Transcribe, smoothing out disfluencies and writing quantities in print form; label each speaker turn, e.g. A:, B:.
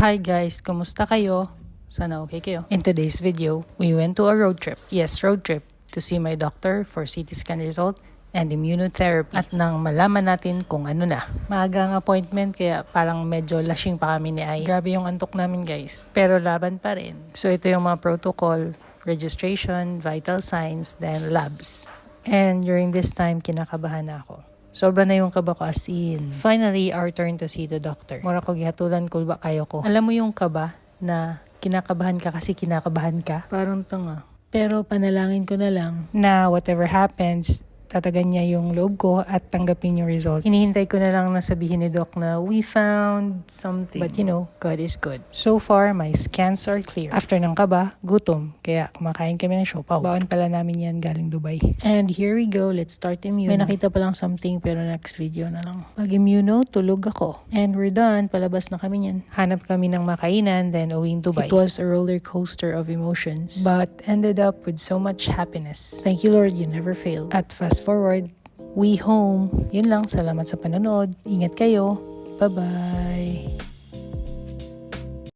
A: Hi guys, kumusta kayo? Sana okay kayo. In today's video, we went to a road trip. Yes, road trip. To see my doctor for CT scan result and immunotherapy. At nang malaman natin kung ano na. Maaga ang appointment kaya parang medyo lashing pa kami ni Ai. Grabe yung antok namin guys. Pero laban pa rin. So ito yung mga protocol, registration, vital signs, then labs. And during this time, kinakabahan na ako. Sobra na yung kaba ko as in. Finally, our turn to see the doctor. Mura ko gihatulan ko ba kayo ko. Alam mo yung kaba na kinakabahan ka kasi kinakabahan ka? Parang tanga. Pero panalangin ko na lang na whatever happens, tatagan niya yung loob ko at tanggapin yung results. Hinihintay ko na lang na sabihin ni Doc na we found something. But you know, God is good. So far, my scans are clear. After ng kaba, gutom. Kaya kumakain kami ng siopaw. Baon pala namin yan galing Dubai. And here we go. Let's start immuno. May nakita pa lang something pero next video na lang. Pag immuno, tulog ako. And we're done. Palabas na kami yan. Hanap kami ng makainan, then uwing Dubai. It was a roller coaster of emotions. But ended up with so much happiness. Thank you Lord, you never failed. At fast forward, we home. Yun lang, salamat sa panonood. Ingat kayo. Bye-bye.